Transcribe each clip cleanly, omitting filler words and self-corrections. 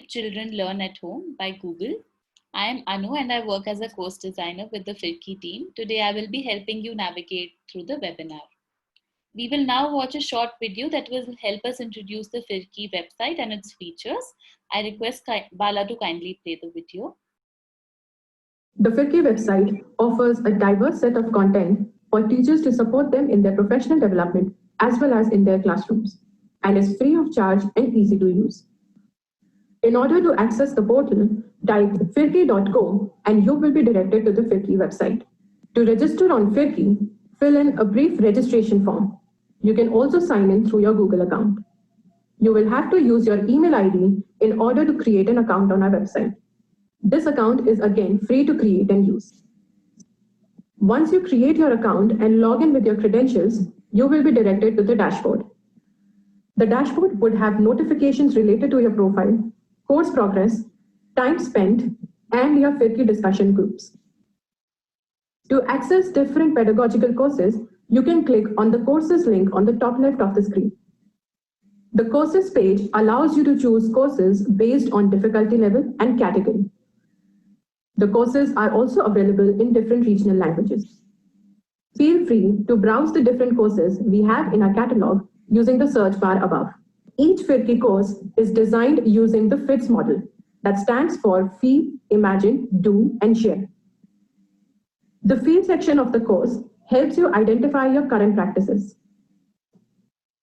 Children Learn at Home by Google. I am Anu and I work as a course designer with the Firki team. Today I will be helping you navigate through the webinar. We will now watch a short video that will help us introduce the Firki website and its features. I request Bala to kindly play the video. The Firki website offers a diverse set of content for teachers to support them in their professional development as well as in their classrooms, and is free of charge and easy to use. In order to access the portal, type firki.co and you will be directed to the Firki website. To register on Firki, fill in a brief registration form. You can also sign in through your Google account. You will have to use your email ID in order to create an account on our website. This account is again free to create and use. Once you create your account and log in with your credentials, you will be directed to the dashboard. The dashboard would have notifications related to your profile, course progress, time spent, and your Firki discussion groups. To access different pedagogical courses, you can click on the courses link on the top left of the screen. The courses page allows you to choose courses based on difficulty level and category. The courses are also available in different regional languages. Feel free to browse the different courses we have in our catalog using the search bar above. Each Firki course is designed using the FITS model that stands for Feel, Imagine, Do, and Share. The Feel section of the course helps you identify your current practices.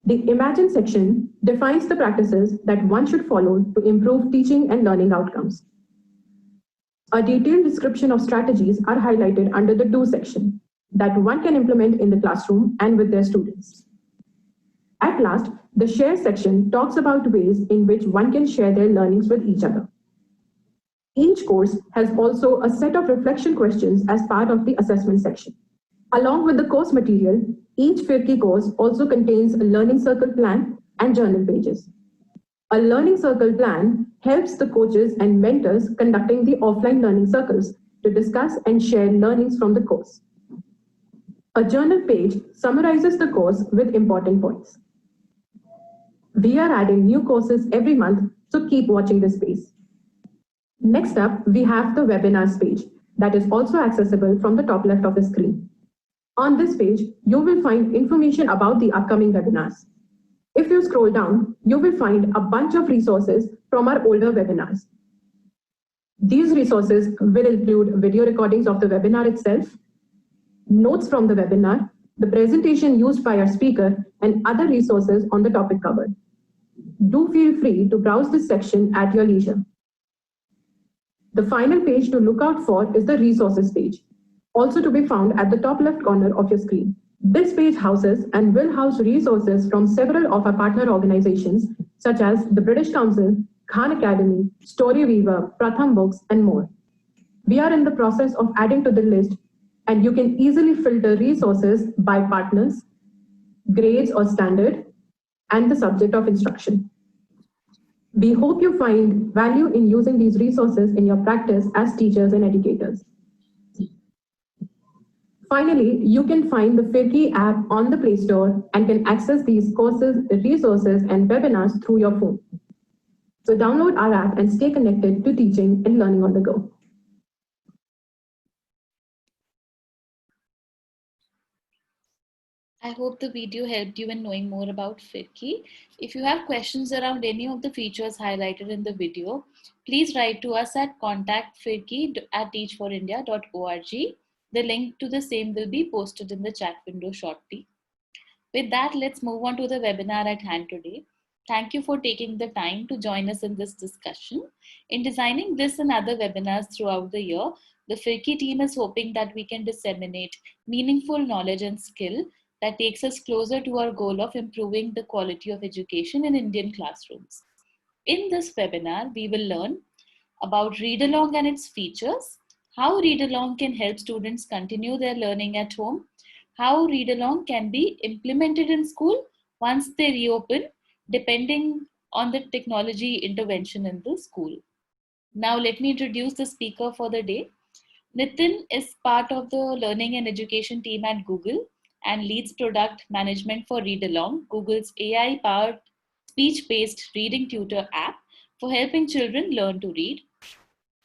The Imagine section defines the practices that one should follow to improve teaching and learning outcomes. A detailed description of strategies are highlighted under the Do section that one can implement in the classroom and with their students. At last, the Share section talks about ways in which one can share their learnings with each other. Each course has also a set of reflection questions as part of the assessment section. Along with the course material, each Firki course also contains a learning circle plan and journal pages. A learning circle plan helps the coaches and mentors conducting the offline learning circles to discuss and share learnings from the course. A journal page summarizes the course with important points. We are adding new courses every month, so keep watching this space. Next up, we have the webinars page that is also accessible from the top left of the screen. On this page, you will find information about the upcoming webinars. If you scroll down, you will find a bunch of resources from our older webinars. These resources will include video recordings of the webinar itself, notes from the webinar, the presentation used by our speaker, and other resources on the topic covered. Do feel free to browse this section at your leisure. The final page to look out for is the resources page, also to be found at the top left corner of your screen. This page houses and will house resources from several of our partner organizations, such as the British Council, Khan Academy, Storyweaver, Pratham Books, and more. We are in the process of adding to the list, and you can easily filter resources by partners, grades or standard, and the subject of instruction. We hope you find value in using these resources in your practice as teachers and educators. Finally, you can find the Firki app on the Play Store and can access these courses, resources, and webinars through your phone. So download our app and stay connected to teaching and learning on the go. I hope the video helped you in knowing more about Firki. If you have questions around any of the features highlighted in the video, please write to us at contactfirki@teachforindia.org. The link to the same will be posted in the chat window shortly. With that, let's move on to the webinar at hand today. Thank you for taking the time to join us in this discussion. In designing this and other webinars throughout the year, the Firki team is hoping that we can disseminate meaningful knowledge and skill that takes us closer to our goal of improving the quality of education in Indian classrooms. In this webinar, we will learn about Read Along and its features, how Read Along can help students continue their learning at home, how Read Along can be implemented in school once they reopen, depending on the technology intervention in the school. Now let me introduce the speaker for the day. Nitin is part of the learning and education team at Google and leads product management for Read Along, Google's AI-powered speech-based reading tutor app for helping children learn to read.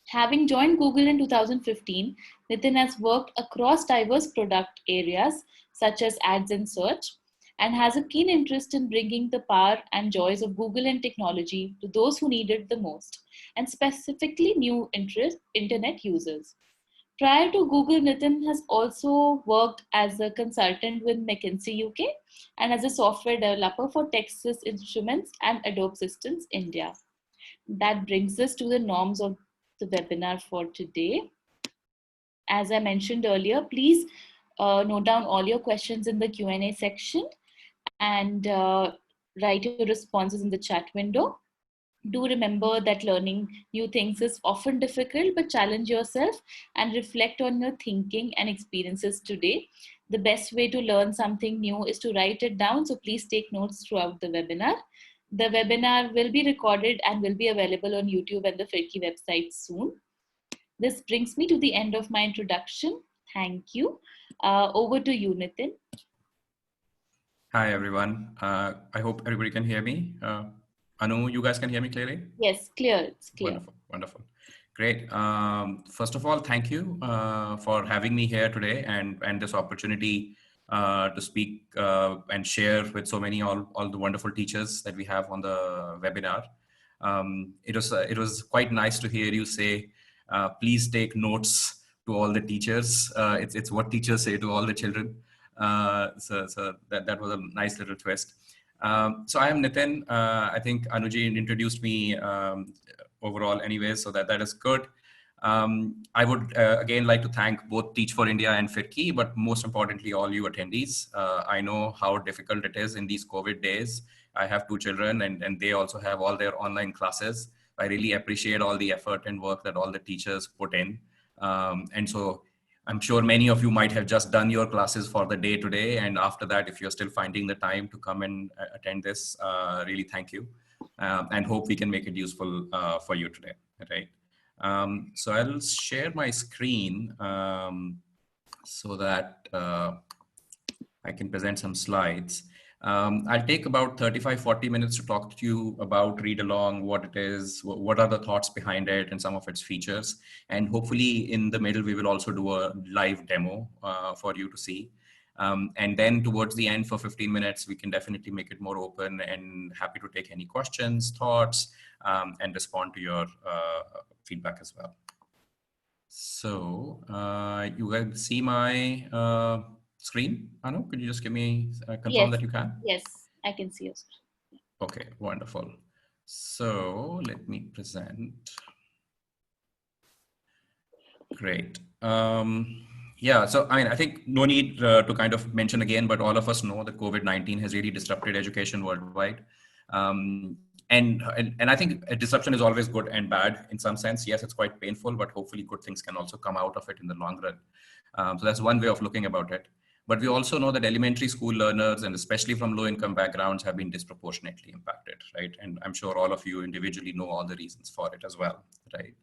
Having joined Google in 2015, Nitin has worked across diverse product areas such as ads and search, and has a keen interest in bringing the power and joys of Google and technology to those who need it the most, and specifically new internet users. Prior to Google, Nitin has also worked as a consultant with McKinsey UK and as a software developer for Texas Instruments and Adobe Systems India. That brings us to the norms of the webinar for today. As I mentioned earlier, please note down all your questions in the Q&A section and write your responses in the chat window. Do remember that learning new things is often difficult, but challenge yourself and reflect on your thinking and experiences today. The best way to learn something new is to write it down, so please take notes throughout the webinar. The webinar will be recorded and will be available on YouTube and the FIRCI website soon. This brings me to the end of my introduction. Thank you. Over to you, Nitin. Hi, everyone. I hope everybody can hear me. Anu, you guys can hear me clearly? Yes, clear. It's clear. Wonderful, wonderful. Great. First of all, thank you for having me here today and this opportunity to speak and share with so many all the wonderful teachers that we have on the webinar. It was quite nice to hear you say, please take notes to all the teachers. It's what teachers say to all the children. So that was a nice little twist. So I am Nitin. I think Anuji introduced me overall anyway, so that is good. I would again like to thank both Teach for India and FIRCI, but most importantly, all you attendees. I know how difficult it is in these COVID days. I have 2 children and they also have all their online classes. I really appreciate all the effort and work that all the teachers put in. And so I'm sure many of you might have just done your classes for the day today. And after that, if you're still finding the time to come and attend this, really thank you. And hope we can make it useful for you today, right? So I'll share my screen so that I can present some slides. I'll take about 35-40 minutes to talk to you about Read Along, what it is, what are the thoughts behind it, and some of its features. And hopefully in the middle, we will also do a live demo for you to see. And then towards the end for 15 minutes, we can definitely make it more open and happy to take any questions, thoughts, and respond to your feedback as well. So you guys see my screen? Anu, could you just give me, confirm that you can? Yes, I can see your screen. Okay, wonderful. So let me present. Great. Yeah, so I mean, I think no need to kind of mention again, but all of us know that COVID-19 has really disrupted education worldwide. And I think a disruption is always good and bad in some sense. Yes, it's quite painful, but hopefully good things can also come out of it in the long run. So that's one way of looking about it. But we also know that elementary school learners, and especially from low-income backgrounds, have been disproportionately impacted, right? And I'm sure all of you individually know all the reasons for it as well, right?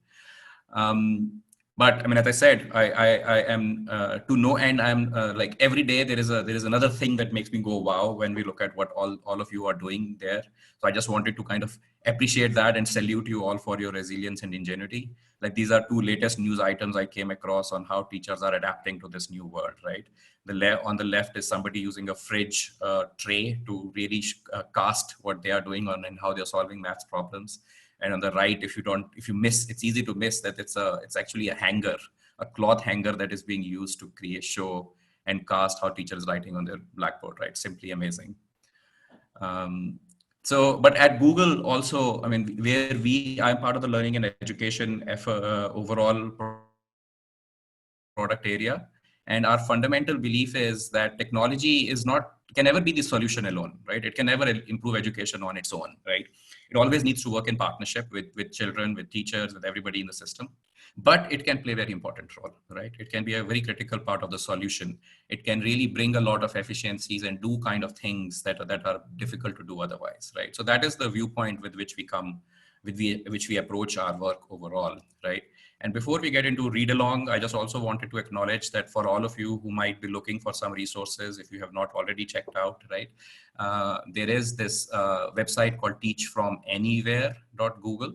But I mean, as I said, I am to no end. I'm like every day there is another thing that makes me go wow when we look at what all of you are doing there. So I just wanted to kind of appreciate that and salute you all for your resilience and ingenuity. Like these are 2 latest news items I came across on how teachers are adapting to this new world, right? On the left is somebody using a fridge tray to really cast what they are doing on and how they're solving maths problems. And on the right, if you miss, it's easy to miss that it's actually a hanger, a cloth hanger that is being used to show and cast how teachers writing on their blackboard, right? Simply amazing. So, but at Google also, I mean, I'm part of the learning and education overall product area. And our fundamental belief is that technology can never be the solution alone, right? It can never improve education on its own, right? It always needs to work in partnership with children, with teachers, with everybody in the system. But it can play a very important role, right? It can be a very critical part of the solution. It can really bring a lot of efficiencies and do kind of things that are difficult to do otherwise, right? So that is the viewpoint with which we approach our work overall, right? And before we get into read along, I just also wanted to acknowledge that for all of you who might be looking for some resources, if you have not already checked out, right? There is this website called teachfromanywhere.google,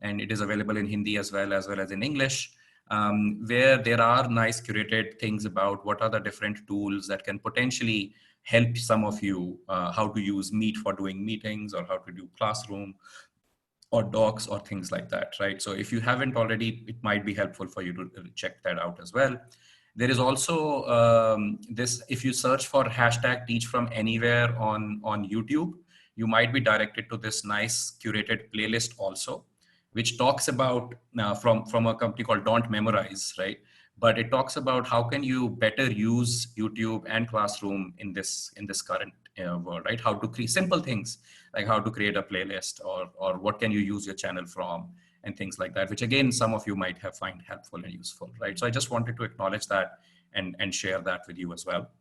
and it is available in Hindi as well as in English, where there are nice curated things about what are the different tools that can potentially help some of you, how to use Meet for doing meetings, or how to do Classroom or docs or things like that, right? So if you haven't already, it might be helpful for you to check that out as well. There is also this, if you search for hashtag teach from anywhere on YouTube, you might be directed to this nice curated playlist also, which talks about from a company called Don't Memorize, right? But it talks about how can you better use YouTube and Classroom in this current world, right? How to create simple things like how to create a playlist, or what can you use your channel from, and things like that, which again, some of you might have find helpful and useful, right? So I just wanted to acknowledge that and share that with you as well.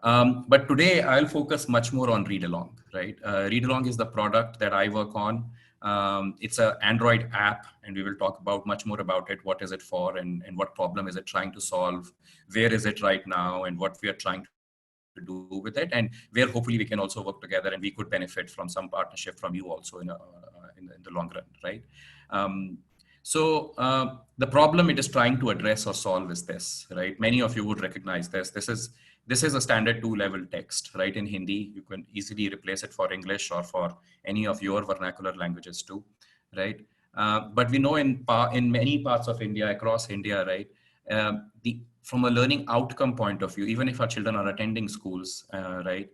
But today I'll focus much more on Read Along, right? Read Along is the product that I work on. It's an Android app, and we will talk about much more about it. What is it for, and what problem is it trying to solve? Where is it right now, and what we are trying to do with it, and where hopefully we can also work together, and we could benefit from some partnership from you also in the long run, right? So the problem it is trying to address or solve is this, right? Many of you would recognize this. This is a standard 2-level text, right? In Hindi, you can easily replace it for English or for any of your vernacular languages too, right? But we know in many parts of India, across India, right? From a learning outcome point of view, even if our children are attending schools, right?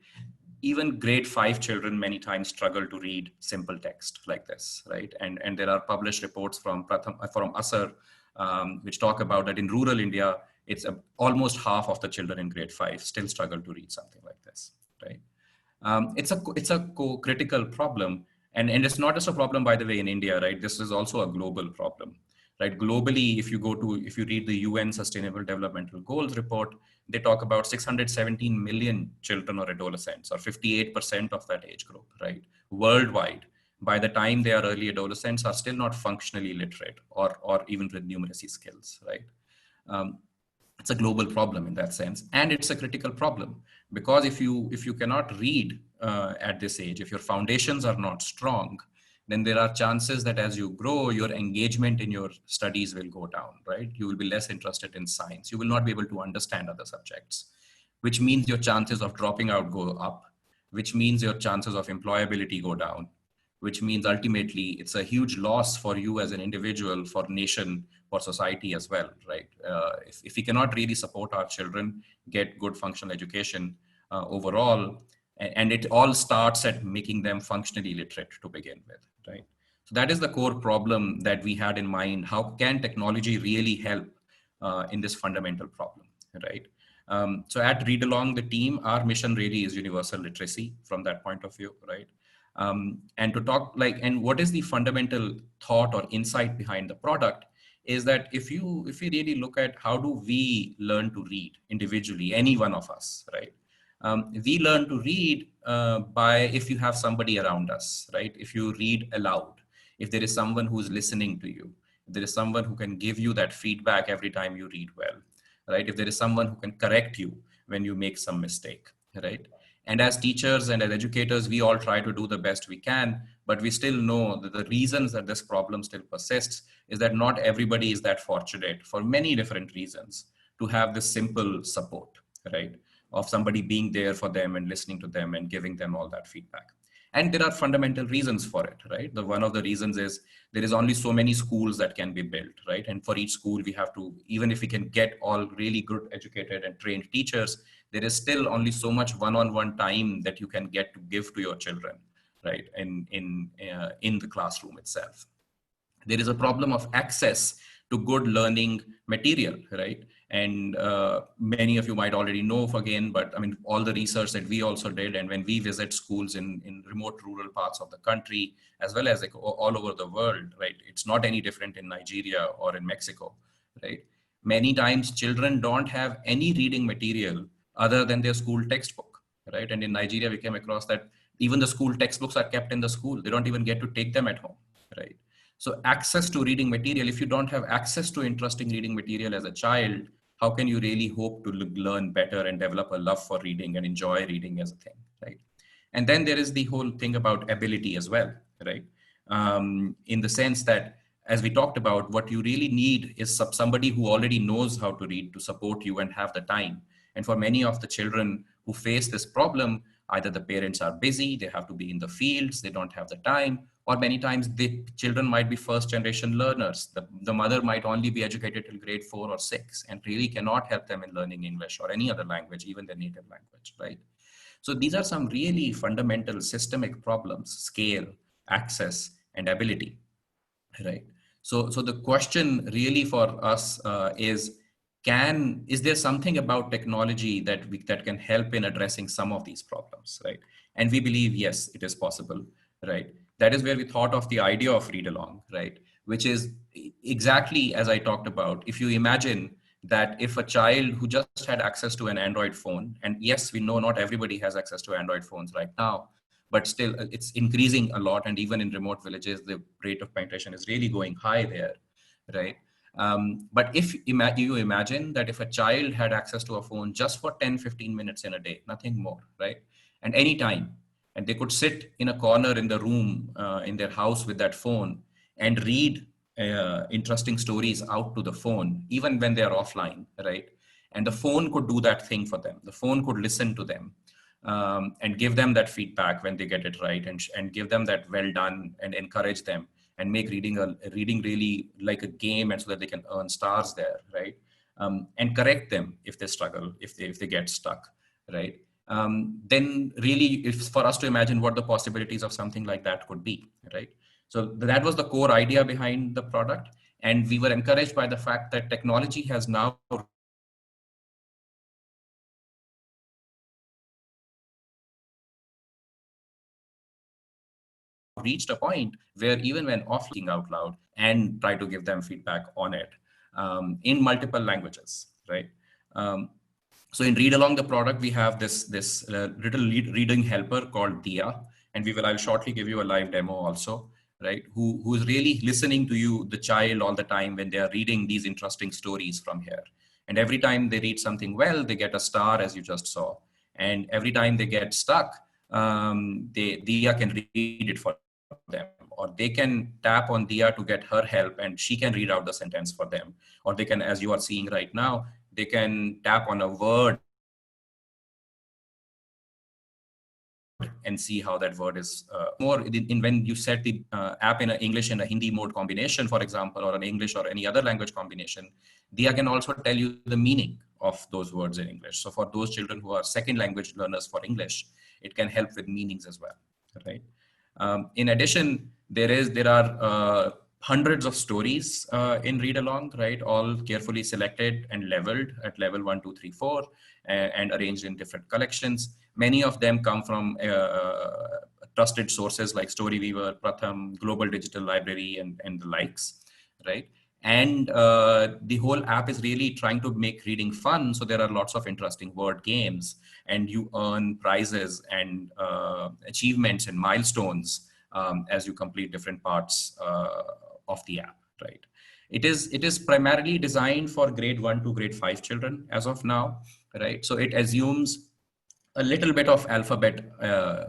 Even grade 5 children many times struggle to read simple text like this, right? And there are published reports from ASAR, which talk about that in rural India, it's almost half of the children in grade 5 still struggle to read something like this, right? It's a critical problem, and it's not just a problem, by the way, in India, right? This is also a global problem. Right, globally, if you read the UN Sustainable Developmental Goals report, they talk about 617 million children or adolescents, or 58% of that age group, right? Worldwide, by the time they are early adolescents, are still not functionally literate or even with numeracy skills, right? It's a global problem in that sense, and it's a critical problem because if you cannot read at this age, if your foundations are not strong, then there are chances that as you grow, your engagement in your studies will go down, right? You will be less interested in science. You will not be able to understand other subjects, which means your chances of dropping out go up, which means your chances of employability go down, which means ultimately it's a huge loss for you as an individual, for nation, for society as well, right? If we cannot really support our children get good functional education overall, and it all starts at making them functionally literate to begin with, right? So that is the core problem that we had in mind. How can technology really help in this fundamental problem, right? So at Read Along, the team, our mission really is universal literacy from that point of view, right? And to talk and what is the fundamental thought or insight behind the product is that if you really look at how do we learn to read individually, any one of us, right? We learn to read by if you have somebody around us, right? If you read aloud, if there is someone who's listening to you, if there is someone who can give you that feedback every time you read well, right? If there is someone who can correct you when you make some mistake, right? And as teachers and as educators, we all try to do the best we can, but we still know that the reasons that this problem still persists is that not everybody is that fortunate for many different reasons to have this simple support, right? Of somebody being there for them and listening to them and giving them all that feedback. And there are fundamental reasons for it, right? One of the reasons is there is only so many schools that can be built, right? And for each school, we have to, even if we can get all really good educated and trained teachers, there is still only so much one-on-one time that you can get to give to your children, right? In the classroom itself. There is a problem of access to good learning material, right? And many of you might already know again, but I mean, all the research that we also did, and when we visit schools in remote rural parts of the country, as well as like all over the world, right? It's not any different in Nigeria or in Mexico, right? Many times children don't have any reading material other than their school textbook, right? And in Nigeria, we came across that even the school textbooks are kept in the school. They don't even get to take them at home, right? So access to reading material, if you don't have access to interesting reading material as a child, how can you really hope to learn better and develop a love for reading and enjoy reading as a thing, right? And then there is the whole thing about ability as well, right? In the sense that, as we talked about, what you really need is somebody who already knows how to read to support you and have the time. And for many of the children who face this problem, either the parents are busy, they have to be in the fields, they don't have the time, or many times the children might be first generation learners. The mother might only be educated till grade 4 or 6 and really cannot help them in learning English or any other language, even their native language, right? So these are some really fundamental systemic problems: scale, access, and ability, right? So the question really for us is there something about technology that can help in addressing some of these problems, right? And we believe, yes, it is possible, right? That is where we thought of the idea of read along, right? Which is exactly as I talked about. If you imagine that if a child who just had access to an Android phone, and yes, we know not everybody has access to Android phones right now, but still it's increasing a lot. And even in remote villages, the rate of penetration is really going high there, right? But if you imagine that if a child had access to a phone just for 10-15 minutes in a day, nothing more, right? And anytime, and they could sit in a corner in the room in their house with that phone and read interesting stories out to the phone, even when they are offline, right? And the phone could do that thing for them. The phone could listen to them and give them that feedback when they get it right, and give them that well done and encourage them and make reading really like a game, and so that they can earn stars there, right? And correct them if they struggle, if they get stuck, right? Then really, it's for us to imagine what the possibilities of something like that could be, right? So that was the core idea behind the product. And we were encouraged by the fact that technology has now reached a point where even when offering out loud and try to give them feedback on it in multiple languages, right? Um, so in Read Along the product, we have this little reading helper called Dia, and I'll shortly give you a live demo also, right? Who's really listening to you, the child, all the time when they are reading these interesting stories from here. And every time they read something well, they get a star, as you just saw. And every time they get stuck, Dia can read it for them, or they can tap on Dia to get her help and she can read out the sentence for them. Or they can, as you are seeing right now, they can tap on a word and see how that word is more in when you set the app in an English and a Hindi mode combination, for example, or an English or any other language combination, Dia can also tell you the meaning of those words in English. So for those children who are second language learners for English, it can help with meanings as well, right? In addition, there are hundreds of stories in Read Along, right? All carefully selected and leveled at level 1, 2, 3, 4, and arranged in different collections. Many of them come from trusted sources like Storyweaver, Pratham, Global Digital Library, and the likes, right? And the whole app is really trying to make reading fun. So there are lots of interesting word games, and you earn prizes and achievements and milestones as you complete different parts of the app, right? It is primarily designed for grade 1 to grade 5 children as of now, right? So it assumes a little bit of alphabet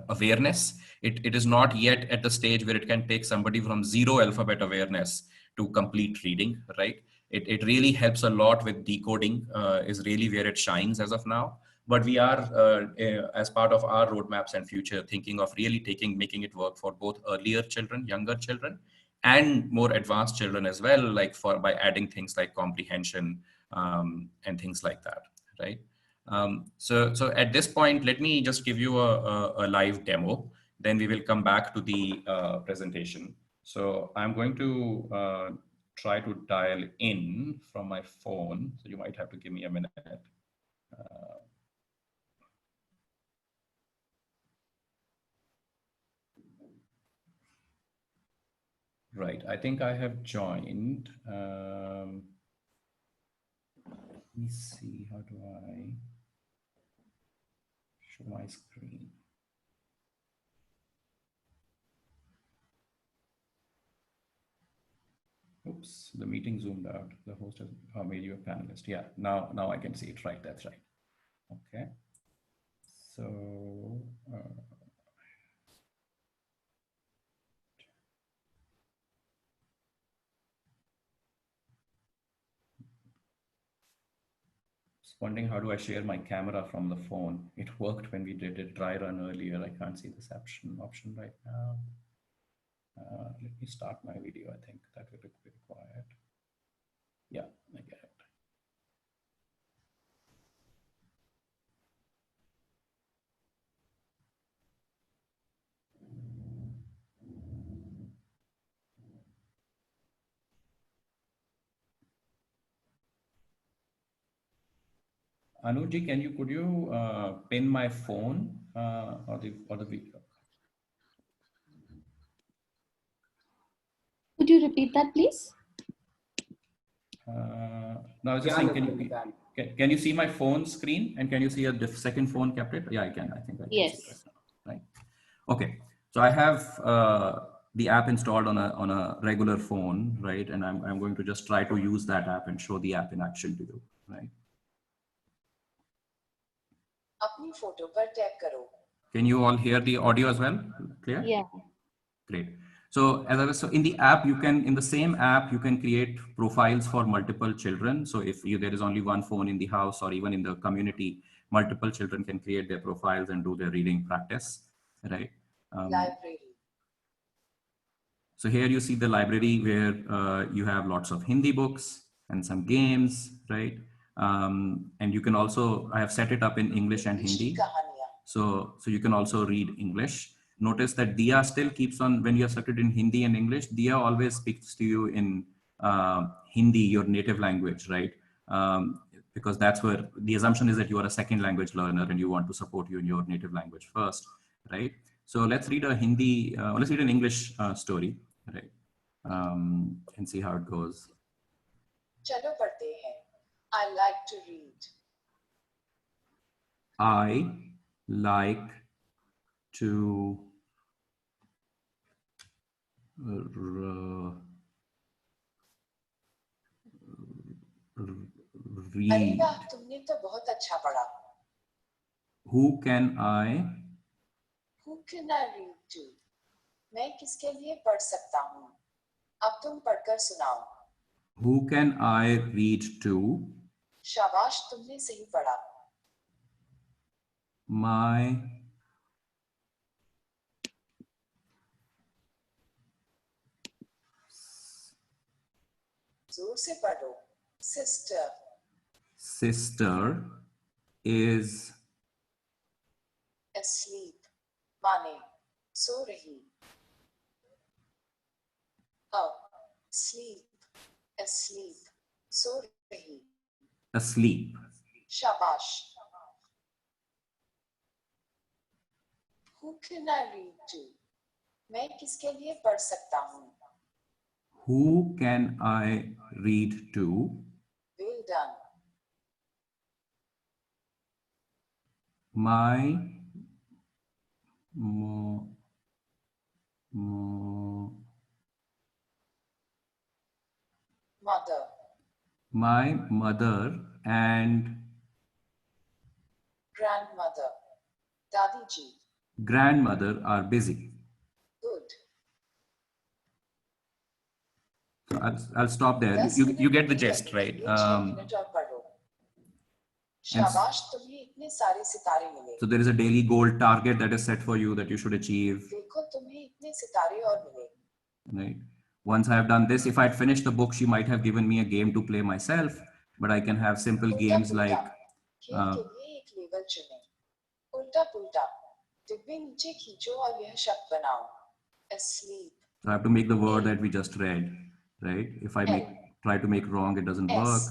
awareness. It is not yet at the stage where it can take somebody from zero alphabet awareness to complete reading, right? It really helps a lot with decoding, is really where it shines as of now. But we are, as part of our roadmaps and future, thinking of really making it work for both earlier children, younger children, and more advanced children as well, like by adding things like comprehension and things like that, right? So at this point, let me just give you a live demo. Then we will come back to the presentation. So I'm going to try to dial in from my phone. So you might have to give me a minute. Right, I think I have joined. Let me see, how do I show my screen? oops, the meeting zoomed out. The host has made you a panelist. Yeah, now I can see it. Right, that's right. Okay. So just wondering, how do I share my camera from the phone? It worked when we did a dry run earlier. I can't see this option right now. Let me start my video. I think that will be required. Yeah, I get it. Anuji, could you pin my phone or the video? Could you repeat that, please? No, I was just saying, can you see my phone screen, and can you see a second phone captured? Yeah, I can. I think I can Yes. see it right now. Right. Okay. So I have the app installed on a regular phone, right? And I'm going to just try to use that app and show the app in action to you, right? Can you all hear the audio as well? Clear? Yeah. Great. So so in the app, in the same app, you can create profiles for multiple children. So if there is only one phone in the house, or even in the community, multiple children can create their profiles and do their reading practice, right? Library. So here you see the library where you have lots of Hindi books and some games, right? And you can also, I have set it up in English and Hindi. So you can also read English. Notice that Diya still keeps on, when you are set it in Hindi and English, Diya always speaks to you in Hindi, your native language, right? Because that's where the assumption is that you are a second language learner and you want to support you in your native language first, right? So let's read a Hindi, let's read an English story, right? And see how it goes. Chalo padhte hain. I like to read. I like to read. अरे वाह, तुमने तो बहुत अच्छा पढ़ा. Who can I? Who can I read to? मैं किसके लिए पढ़ सकता हूँ? अब तुम पढ़कर सुनाओ. Who can I read to? शाबाश, तुमने सही पढ़ा. My जोर से पढ़ो. Sister. Sister is Asleep. माने सो रही. Sleep. Asleep. सो रही. asleep. शाबाश. Who can I read to? मैं किसके लिए पढ़ सकता हूँ? Who can I read to? Well done. My Mother. my mother and Grandmother. Dadi ji. grandmother are busy. Good. So I'll stop there. You get the gist, right? शाबाश, तुम्हें इतने सारे सितारे मिले. So there is a daily goal target that is set for you that you should achieve. देखो, तुम्हें इतने सितारे और मिले. Right. Once I have done this, if I'd finished the book, she might have given me a game to play myself, but I can have simple games like खेल के लिए एक लेवल चुनें. उल्टा पुल्टा. डिब्बे नीचे खींचो और यह शब्द बनाओ. Asleep. So I have to make the word that we just read, right? If I try to make wrong, it doesn't work.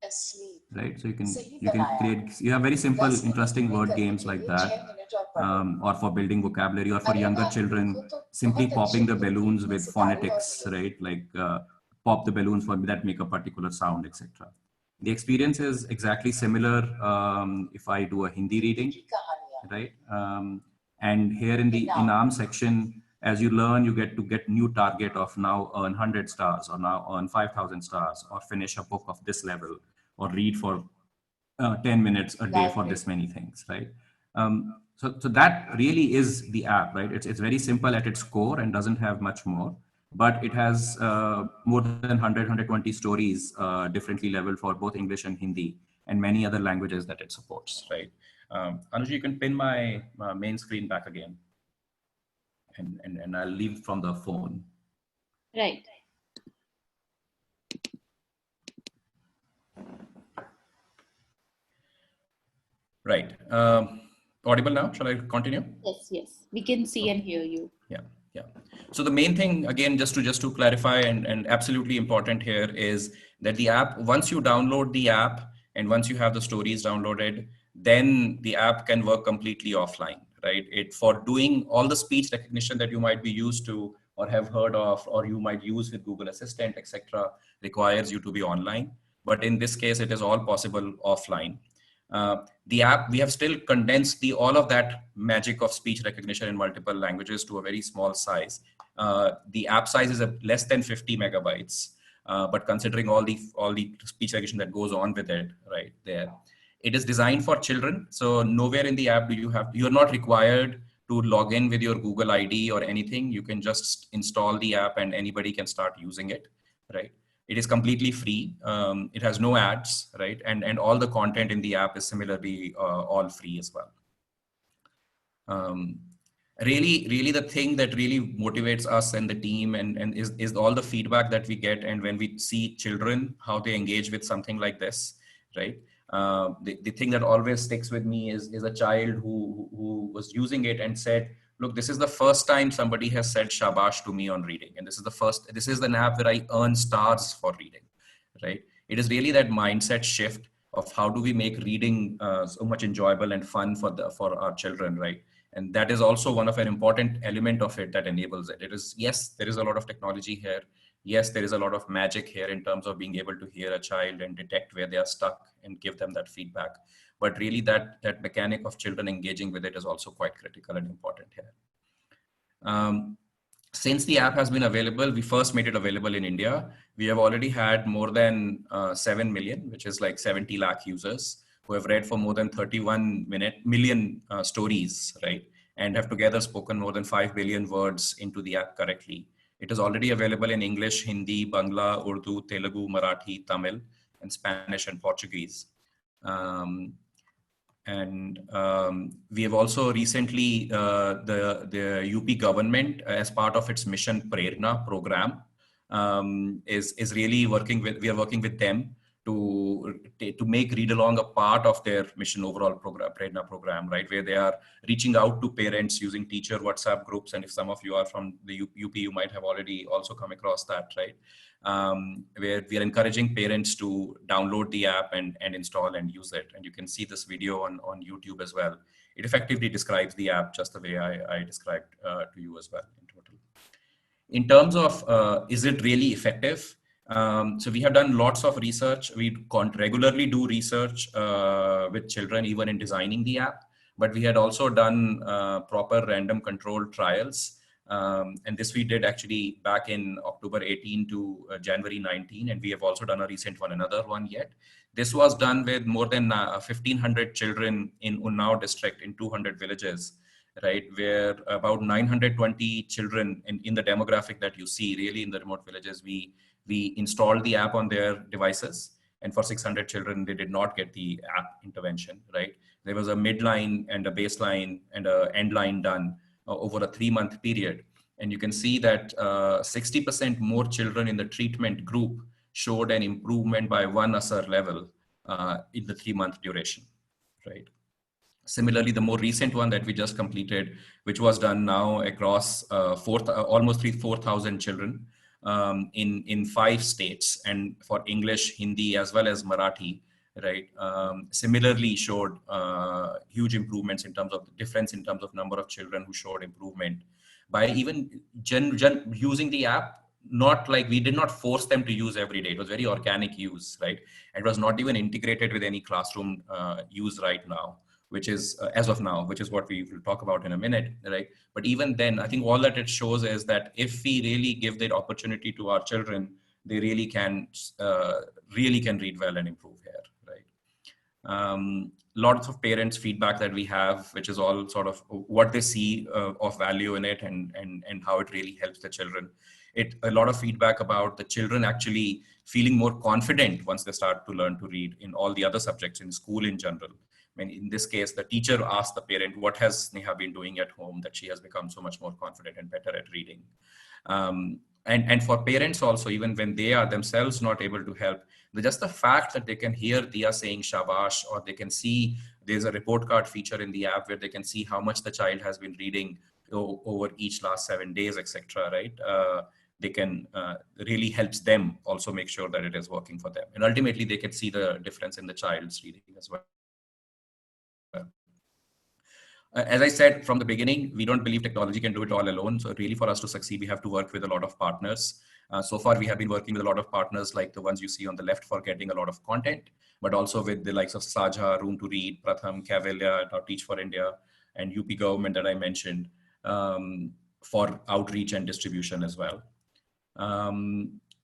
Asleep. Right. So you can create. You have very simple, interesting word games like that, or for building vocabulary, or for younger children, simply popping the balloons with phonetics, right? Like pop the balloons for that make a particular sound, etc. The experience is exactly similar if I do a Hindi reading, right? And here in the Inam section, As you learn, you get to get new target of now earn 100 stars, or now earn 5,000 stars, or finish a book of this level, or read for 10 minutes a day for this many things, right? So that really is the app, right? It's very simple at its core and doesn't have much more, but it has more than 100, 120 stories differently leveled for both English and Hindi, and many other languages that it supports, right? Anuj, you can pin my main screen back again, and I'll leave from the phone. Right. Right. Audible now? Shall I continue? Yes, yes. We can see and hear you. Yeah, yeah. So the main thing, again, just to clarify, and absolutely important here, is that the app, once you download the app and once you have the stories downloaded, then the app can work completely offline, right? It, for doing all the speech recognition that you might be used to or have heard of, or you might use with Google Assistant, etc., requires you to be online. But in this case, it is all possible offline. The app, we have still condensed all of that magic of speech recognition in multiple languages to a very small size. The app size is less than 50 megabytes, but considering all the speech recognition that goes on with it, right there, it is designed for children. So nowhere in the app you're not required to log in with your Google ID or anything. You can just install the app and anybody can start using it, right? It is completely free. It has no ads, right? And all the content in the app is similarly all free as well. Really the thing that really motivates us and the team and is all the feedback that we get, and when we see children, how they engage with something like this, right? The thing that always sticks with me is a child who was using it and said, look, this is the first time somebody has said shabash to me on reading. And this is an app where I earn stars for reading, right? It is really that mindset shift of how do we make reading so much enjoyable and fun for our children, right? And that is also one of an important element of it that enables it. It is, yes, there is a lot of technology here. Yes, there is a lot of magic here in terms of being able to hear a child and detect where they are stuck and give them that feedback. But really that mechanic of children engaging with it is also quite critical and important here. Since the app has been available, we first made it available in India. We have already had more than 7 million, which is like 70 lakh users who have read for more than 31 million stories, right? And have together spoken more than 5 billion words into the app correctly. It is already available in English, Hindi, Bangla, Urdu, Telugu, Marathi, Tamil, and Spanish and Portuguese. We have also recently, the UP government, as part of its Mission Prerna program, is really we are working with them to make Read Along a part of their mission overall program, Prerna program, right? Where they are reaching out to parents using teacher WhatsApp groups. And if some of you are from the UP, you might have already also come across that, right? Where we are encouraging parents to download the app and install and use it. And you can see this video on YouTube as well. It effectively describes the app just the way I described to you as well in total. In terms of, is it really effective? So we have done lots of research. We regularly do research with children, even in designing the app, but we had also done proper random controlled trials. And this we did actually back in October 18 to January 19. And we have also done a recent one, another one yet. This was done with more than 1,500 children in Unnao district in 200 villages, right? Where about 920 children in the demographic that you see really in the remote villages, we installed the app on their devices. And for 600 children, they did not get the app intervention, right? There was a midline and a baseline and a end line done over a 3-month period. And you can see that 60% more children in the treatment group showed an improvement by 1 ASAR level in the 3-month duration, right? Similarly, the more recent one that we just completed, which was done now across almost 4,000 children in 5 states, and for English, Hindi, as well as Marathi, right? Similarly showed huge improvements in terms of the difference in terms of number of children who showed improvement by even using the app. Not like we did not force them to use every day. It was very organic use, right? It was not even integrated with any classroom use right now. which is as of now, which is what we will talk about in a minute, right? But even then, I think all that it shows is that if we really give that opportunity to our children, they really can read well and improve here, right? Lots of parents' feedback that we have, which is all sort of what they see of value in it, and how it really helps the children. A lot of feedback about the children actually feeling more confident once they start to learn to read in all the other subjects in school in general. I mean, in this case, the teacher asked the parent, what has Neha been doing at home that she has become so much more confident and better at reading? And for parents also, even when they are themselves not able to help, just the fact that they can hear Dia saying shabash, or they can see there's a report card feature in the app where they can see how much the child has been reading over each last 7 days, etc. Right? They can really helps them also make sure that it is working for them. And ultimately, they can see the difference in the child's reading as well. As I said from the beginning, we don't believe technology can do it all alone. So really for us to succeed, we have to work with a lot of partners. So far, we have been working with a lot of partners like the ones you see on the left for getting a lot of content, but also with the likes of Saja, Room to Read, Pratham, Kavalya, Teach for India, and UP government that I mentioned for outreach and distribution as well.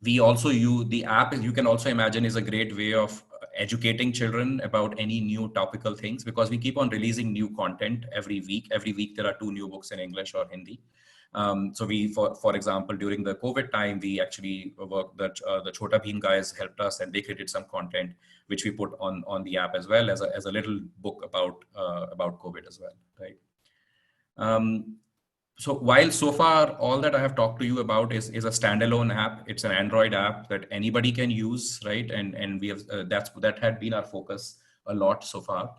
We also use the app, you can also imagine, is a great way of educating children about any new topical things, because we keep on releasing new content every week. Every week there are 2 new books in English or Hindi. So we, for example, during the COVID time, we actually worked that the Chhota Bheem guys helped us, and they created some content which we put on the app as well as a little book about COVID as well, right? So while so far all that I have talked to you about is a standalone app, it's an Android app that anybody can use, right? And we have that had been our focus a lot so far,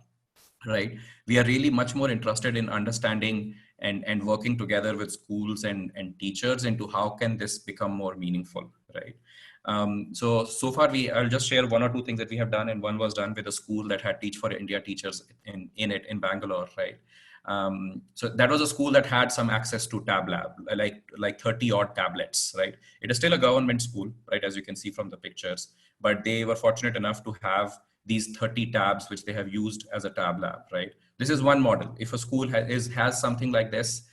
right? We are really much more interested in understanding and working together with schools and teachers into how can this become more meaningful, right? So far I'll just share 1 or 2 things that we have done, and one was done with a school that had Teach for India teachers in Bangalore, right? So that was a school that had some access to Tab Lab, like 30 odd tablets, right? It is still a government school, right? As you can see from the pictures, but they were fortunate enough to have these 30 tabs, which they have used as a Tab Lab, right? This is one model. If a school has something like this,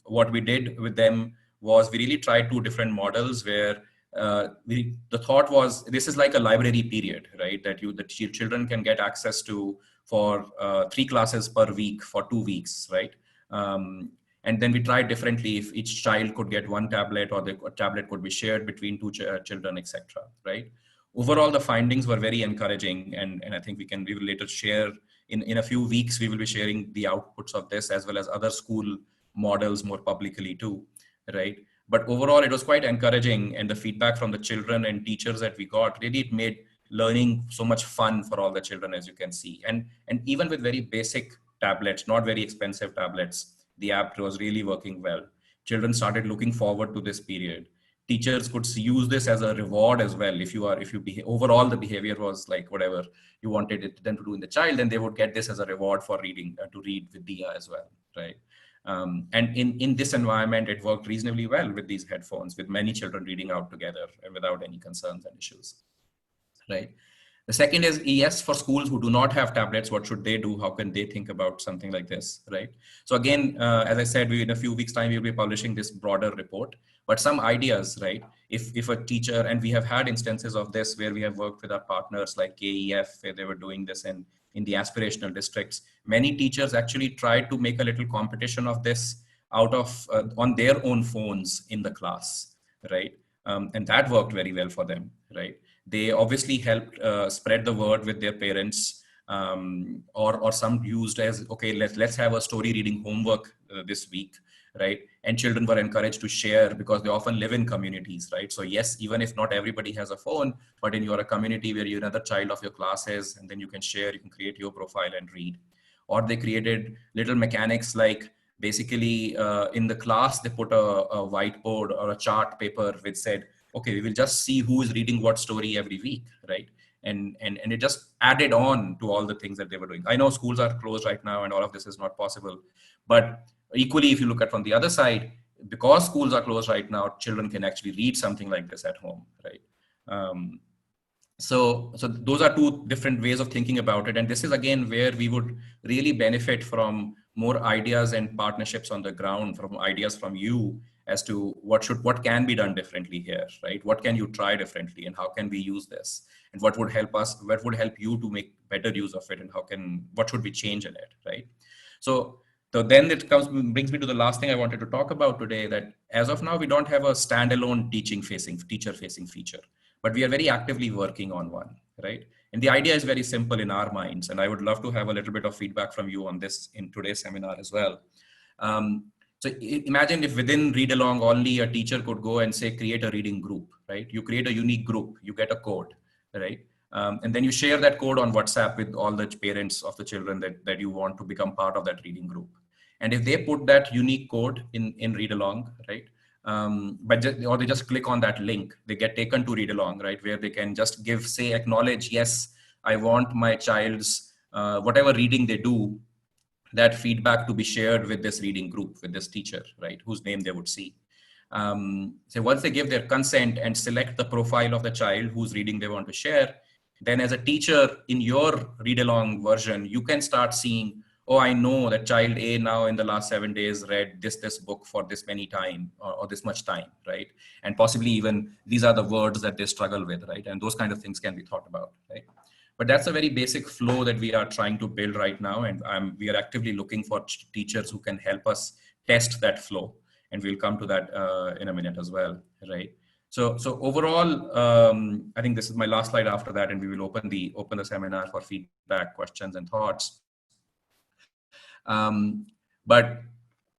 what we did with them was we really tried 2 different models where the thought was this is like a library period, right? That the children can get access to for 3 classes per week for 2 weeks, right? And then we tried differently if each child could get 1 tablet, or the tablet could be shared between 2 children, etc. Right? Overall, the findings were very encouraging, and I think we will later share in a few weeks. We will be sharing the outputs of this as well as other school models more publicly too, right? But overall, it was quite encouraging, and the feedback from the children and teachers that we got, really it made learning so much fun for all the children, as you can see. And even with very basic tablets, not very expensive tablets, the app was really working well. Children started looking forward to this period. Teachers could use this as a reward as well. Overall the behavior was like whatever you wanted them to do in the child, then they would get this as a reward for reading, to read with Dia as well, right? And in this environment, it worked reasonably well with these headphones, with many children reading out together and without any concerns and issues, right? The second is, yes, for schools who do not have tablets, what should they do? How can they think about something like this, right? So again, as I said, in a few weeks' time, we'll be publishing this broader report, but some ideas, right? If a teacher, and we have had instances of this where we have worked with our partners like KEF, where they were doing this in the aspirational districts. Many teachers actually tried to make a little competition of this out of on their own phones in the class, right? And that worked very well for them, right? They obviously helped spread the word with their parents, or some used as, okay, let's have a story reading homework this week, right? And children were encouraged to share because they often live in communities, right? So yes, even if not everybody has a phone, but in your community where you're another child of your class is, and then you can share, you can create your profile and read. Or they created little mechanics like basically in the class, they put a whiteboard or a chart paper which said, okay, we will just see who is reading what story every week, right? And it just added on to all the things that they were doing. I know schools are closed right now and all of this is not possible, but equally, if you look at from the other side, because schools are closed right now, children can actually read something like this at home, right? So those are two different ways of thinking about it. And this is again where we would really benefit from more ideas and partnerships on the ground, from ideas from you as to what can be done differently here, right? What can you try differently, and how can we use this, and what would help us, what would help you to make better use of it, and what should we change in it, right? So then it brings me to the last thing I wanted to talk about today, that as of now, we don't have a standalone teacher facing feature, but we are very actively working on one, right? And the idea is very simple in our minds. And I would love to have a little bit of feedback from you on this in today's seminar as well. So imagine if within Read Along only a teacher could go and say, create a reading group, right? You create a unique group, you get a code, right? And then you share that code on WhatsApp with all the parents of the children that you want to become part of that reading group. And if they put that unique code in Read Along, right? Or they just click on that link, they get taken to Read Along, right? Where they can just acknowledge, yes, I want my child's whatever reading they do, that feedback to be shared with this reading group, with this teacher, right? Whose name they would see. So once they give their consent and select the profile of the child whose reading they want to share, then as a teacher in your read along version, you can start seeing, oh, I know that child A now in the last 7 days read this book for this many time, or this much time, right? And possibly even these are the words that they struggle with, right? And those kind of things can be thought about, right? But that's a very basic flow that we are trying to build right now. And we are actively looking for teachers who can help us test that flow. And we'll come to that in a minute as well, right? So overall, I think this is my last slide after that, and we will open the seminar for feedback, questions, and thoughts. But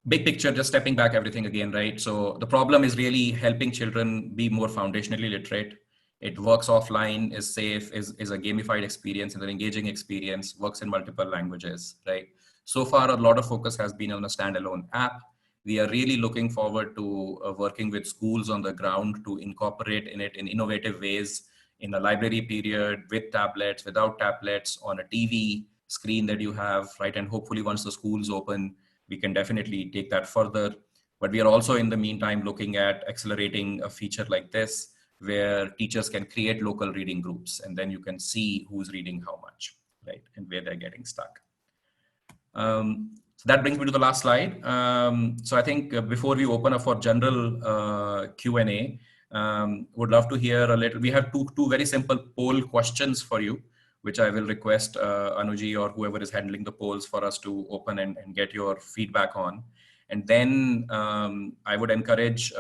big picture, just stepping back everything again, right? So the problem is really helping children be more foundationally literate. It works offline, is safe, is a gamified experience, and an engaging experience, works in multiple languages, right? So far, a lot of focus has been on a standalone app. We are really looking forward to working with schools on the ground to incorporate in it in innovative ways, in a library period, with tablets, without tablets, on a TV screen that you have, right? And hopefully once the schools open, we can definitely take that further. But we are also in the meantime looking at accelerating a feature like this, where teachers can create local reading groups, and then you can see who's reading how much, right? And where they're getting stuck. So that brings me to the last slide. So I think before we open up for general Q&A, would love to hear a little. We have two very simple poll questions for you, which I will request Anuji or whoever is handling the polls for us to open and get your feedback on. And then I would encourage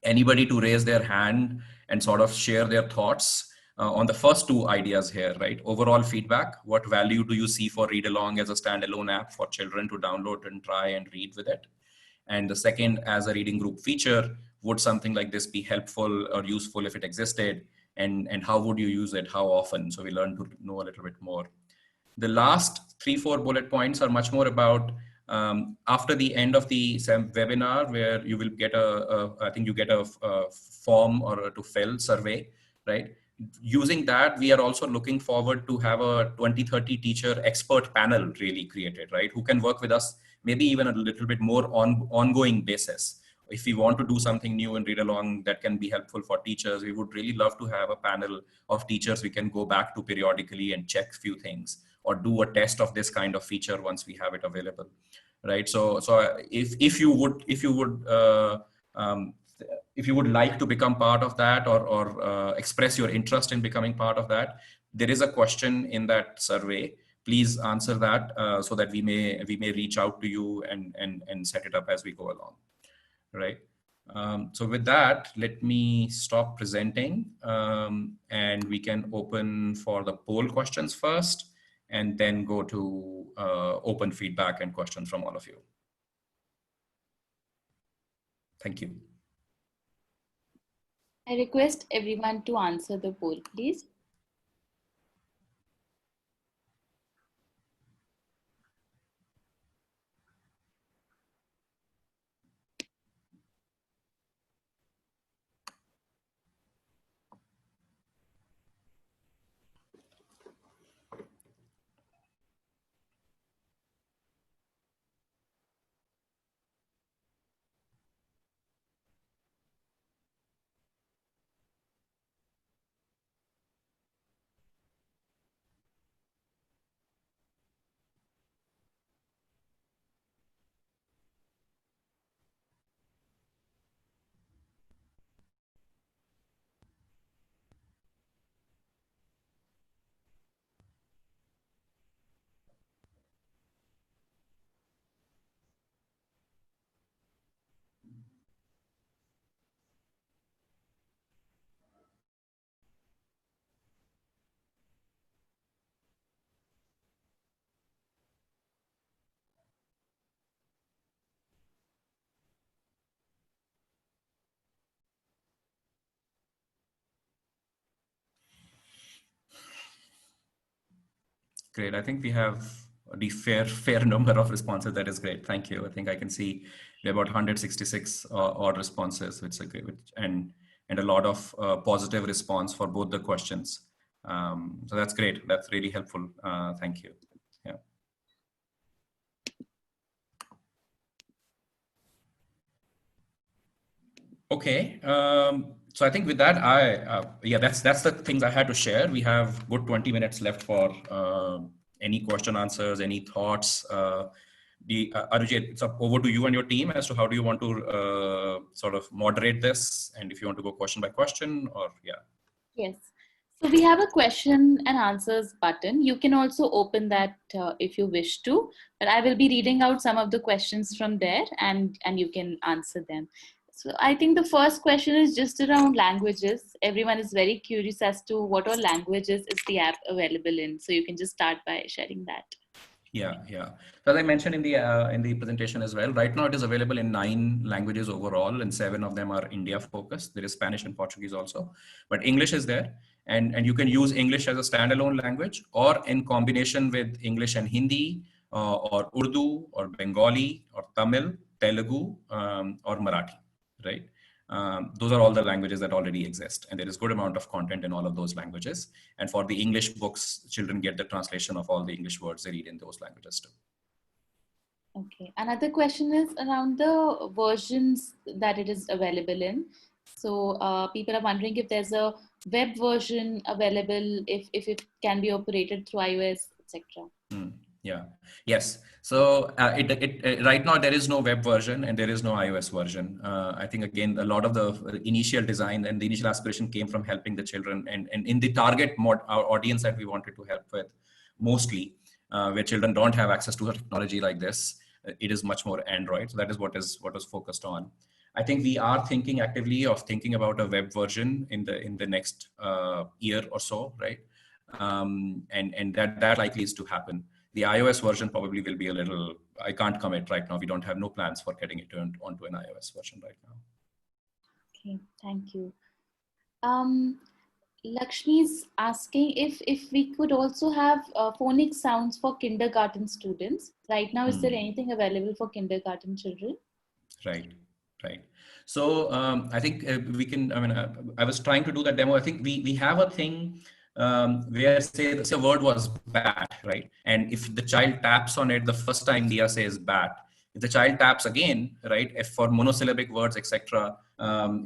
anybody to raise their hand and sort of share their thoughts on the first two ideas here, right? Overall feedback, what value do you see for Read Along as a standalone app for children to download and try and read with it? And the second, as a reading group feature, would something like this be helpful or useful if it existed? And how would you use it? How often? So we learn to know a little bit more. The last 3-4 bullet points are much more about after the end of the webinar, where you will get I think you get a form or to fill survey, right? Using that, we are also looking forward to have a 20-30 teacher expert panel really created, right? Who can work with us, maybe even a little bit more on ongoing basis. If we want to do something new and Read Along that can be helpful for teachers, we would really love to have a panel of teachers we can go back to periodically and check few things, or do a test of this kind of feature once we have it available, right? So if you would like to become part of that, or express your interest in becoming part of that, there is a question in that survey. Please answer that so that we may reach out to you and set it up as we go along, right? So with that, let me stop presenting and we can open for the poll questions first, and then go to open feedback and questions from all of you. Thank you. I request everyone to answer the poll, please. Great. I think we have the fair number of responses. That is great. Thank you. I think I can see we have about 166 odd responses, which is great, and a lot of positive response for both the questions. So that's great. That's really helpful. Thank you. Yeah. Okay. So I think with that, yeah, that's the things I had to share. We have good 20 minutes left for any question answers, any thoughts. Arujit, it's up over to you and your team as to how do you want to sort of moderate this, and if you want to go question by question, or yeah. Yes. So we have a question and answers button. You can also open that if you wish to, but I will be reading out some of the questions from there, and you can answer them. So I think the first question is just around languages. Everyone is very curious as to what all languages is the app available in. So you can just start by sharing that. Yeah, yeah. So as I mentioned in the presentation as well, right now it is available in 9 languages overall, and 7 of them are India focused. There is Spanish and Portuguese also, but English is there, and you can use English as a standalone language or in combination with English and Hindi, or Urdu or Bengali or Tamil, Telugu, or Marathi, right? Those are all the languages that already exist, and there is good amount of content in all of those languages. And for the English books, children get the translation of all the English words they read in those languages too. Okay. Another question is around the versions that it is available in. So people are wondering if there's a web version available, if it can be operated through iOS, etc. Yeah. Yes. So right now there is no web version and there is no iOS version. I think again a lot of the initial design and the initial aspiration came from helping the children, and in the target our audience that we wanted to help with, mostly where children don't have access to a technology like this. It is much more Android. So that is what was focused on. I think we are thinking actively of thinking about a web version in the next year or so, right? And that likely is to happen. The iOS version probably will be a little, I can't commit right now. We don't have no plans for getting it turned onto an iOS version right now. Okay, thank you. Lakshmi's asking if we could also have phonic sounds for kindergarten students. Right now, is there anything available for kindergarten children? Right, right. So I think we can, I was trying to do that demo. I think we have a thing where say the word was bat, right? And if the child taps on it the first time, Dia says bat. If the child taps again, right, if for monosyllabic words, etc.,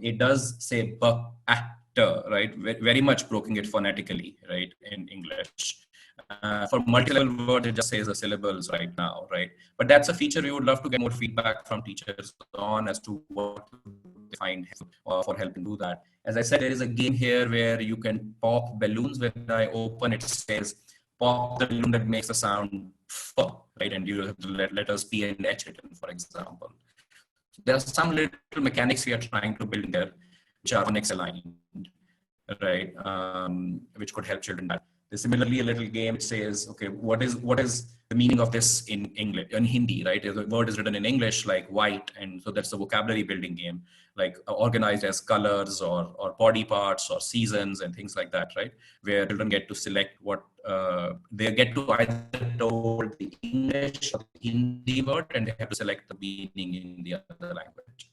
it does say right? Very much broken it phonetically, right, in English. For multi-level words, it just says the syllables right now, right? But that's a feature we would love to get more feedback from teachers on as to what they find for helping do that. As I said, there is a game here where you can pop balloons. When I open it, says pop the balloon that makes the sound F, right? And you have the letters P and H written, for example. So there are some little mechanics we are trying to build there, which are phonics aligned, right? Which could help children. There's similarly a little game which says, okay, what is the meaning of this in English, in Hindi, right? If the word is written in English, like white, and so that's the vocabulary building game, like organized as colors or body parts or seasons and things like that, right? Where children get to select what they get to either told the English or the Hindi word, and they have to select the meaning in the other language.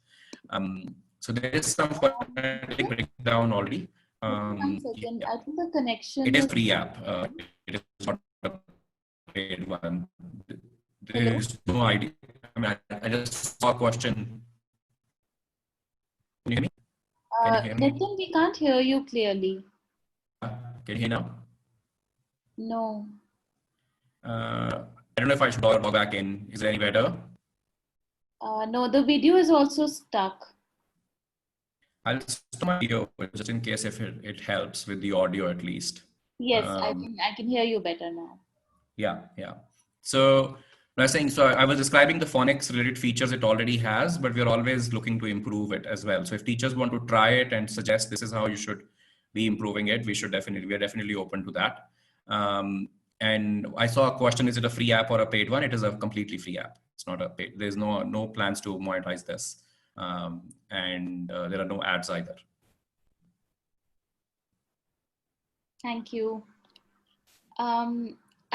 So there is some phonetic breakdown already. One second. Yeah. I think the connection. It is free app. It is not a paid one. There is no idea. I mean, I just saw a question. Can you hear me? Can you hear me? Nitin, we can't hear you clearly. Can you hear now? No. I don't know if I should log back in. Is it any better? No, the video is also stuck. I'll stop my video just in case if it helps with the audio at least. Yes, I can hear you better now. Yeah, yeah. So I was saying, so I was describing the phonics related features it already has, but we're always looking to improve it as well. So if teachers want to try it and suggest this is how you should be improving it, we're definitely open to that. And I saw a question, is it a free app or a paid one? It is a completely free app. It's not a paid. There's no plans to monetize this. And there are no ads either. Thank you.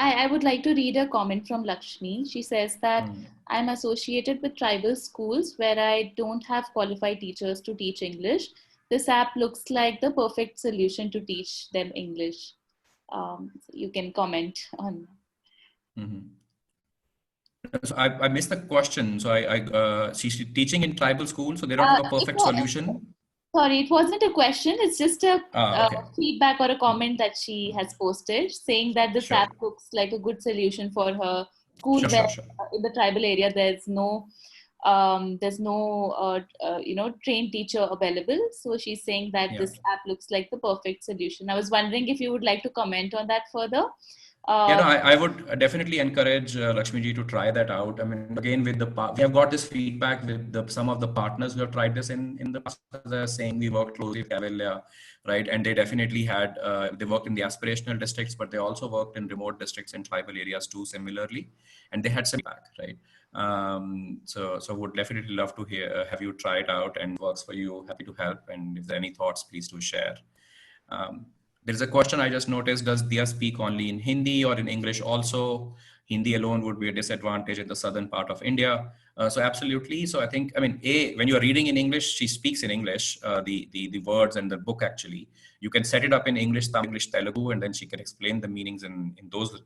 I would like to read a comment from Lakshmi. She says that I'm associated with tribal schools where I don't have qualified teachers to teach English. This app looks like the perfect solution to teach them English. You can comment on. So I missed the question. So she's teaching in tribal school, so they don't have a perfect solution. Sorry, it wasn't a question. It's just a Okay. feedback or a comment that she has posted saying that this Sure. app looks like a good solution for her school Sure, where sure. in the tribal area there's no trained teacher available. So she's saying that this app looks like the perfect solution. I was wondering if you would like to comment on that further. I would definitely encourage Lakshmi ji to try that out. I mean, again, we have got this feedback with some of the partners who have tried this in the past. As I was saying, we worked closely with Cavallia, right? And they definitely had, they worked in the aspirational districts, but they also worked in remote districts and tribal areas too, similarly. And they had some feedback, right? So would definitely love to have you try it out and works for you. Happy to help. And if there are any thoughts, please do share. There's a question I just noticed, does Dia speak only in Hindi or in English also? Hindi alone would be a disadvantage in the southern part of India. So absolutely. So I think, when you're reading in English, she speaks in English, the words and the book actually. You can set it up in English, Tamil, English, Telugu, and then she can explain the meanings in those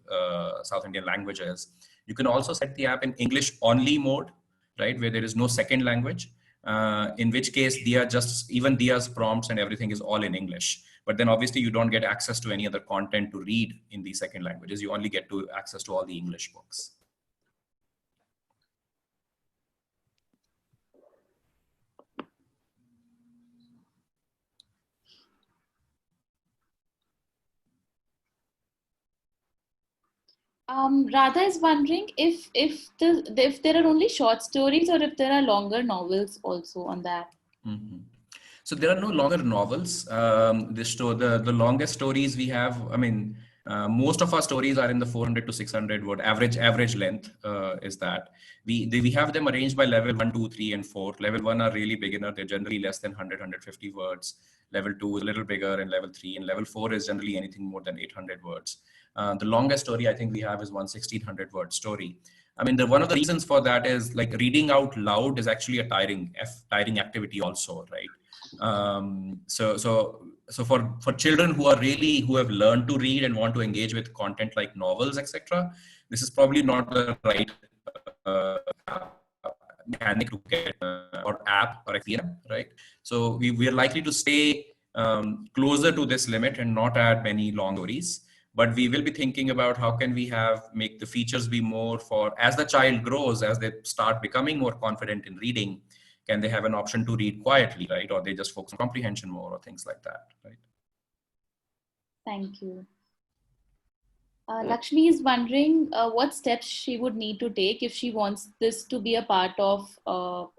South Indian languages. You can also set the app in English only mode, right? Where there is no second language. In which case even Dia's prompts and everything is all in English. But then obviously you don't get access to any other content to read in the second languages. You only get access to all the English books. Radha is wondering if there are only short stories or if there are longer novels also on that. Mm-hmm. So there are no longer novels. The longest stories we have, most of our stories are in the 400 to 600 word average length is that. We have them arranged by level 1, 2, 3, and 4. Level 1 are really beginner. They're generally less than 100, 150 words. Level 2 is a little bigger, and level 3 and level 4 is generally anything more than 800 words. The longest story I think we have is 1600 word story. One of the reasons for that is like reading out loud is actually a tiring activity also, right? So for children who have learned to read and want to engage with content like novels, etc., this is probably not the right mechanic to get or app or XPM, right? So we are likely to stay closer to this limit and not add many long stories. But we will be thinking about how can we make the features be more for, as the child grows, as they start becoming more confident in reading, can they have an option to read quietly, right? Or they just focus on comprehension more or things like that, right? Thank you. Lakshmi is wondering what steps she would need to take if she wants this to be a part of,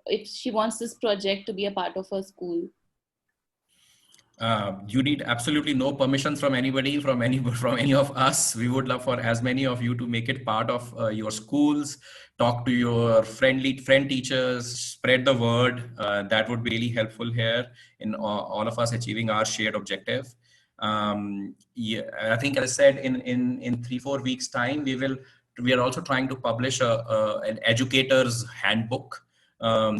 if she wants this project to be a part of her school. You need absolutely no permissions from anybody, from any of us. We would love for as many of you to make it part of your schools. Talk to your friend teachers, spread the word. That would be really helpful here in all of us achieving our shared objective. I think, as I said, in 3-4 weeks time, we are also trying to publish an educator's handbook,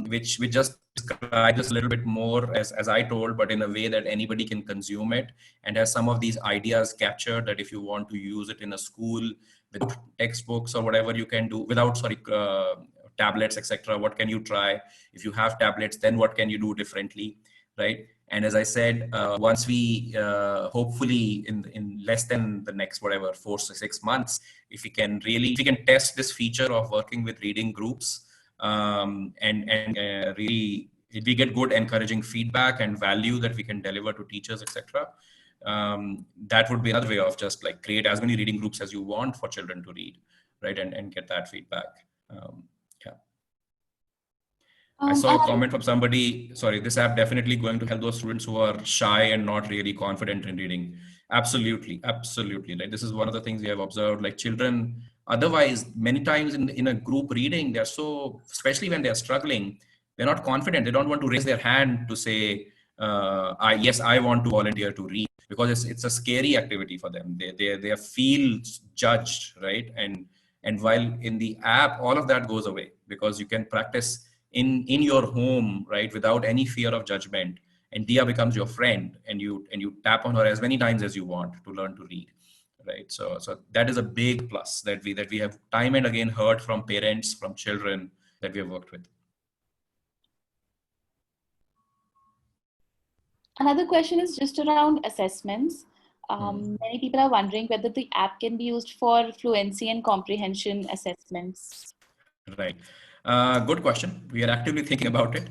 which just describe this a little bit more as I told, but in a way that anybody can consume it and has some of these ideas captured, that if you want to use it in a school with textbooks or whatever you can do without, tablets, etc. What can you try? If you have tablets, then what can you do differently, right? And as I said, once we hopefully in less than the next 4 to 6 months, if we can test this feature of working with reading groups, really, if we get good encouraging feedback and value that we can deliver to teachers, etc., that would be another way of just like create as many reading groups as you want for children to read, right? And get that feedback. I saw a comment from somebody, this app definitely going to help those students who are shy and not really confident in reading. Absolutely. Like, this is one of the things we have observed, like children, otherwise, many times in a group reading, they're so, especially when they're struggling, they're not confident. They don't want to raise their hand to say, I want to volunteer to read, because it's a scary activity for them. They feel judged, right? And while in the app, all of that goes away, because you can practice in your home, right, without any fear of judgment. And Dia becomes your friend, and you tap on her as many times as you want to learn to read, right? So that is a big plus that we have time and again heard from parents, from children that we have worked with. Another question is just around assessments. Many people are wondering whether the app can be used for fluency and comprehension assessments. Right. Good question. We are actively thinking about it.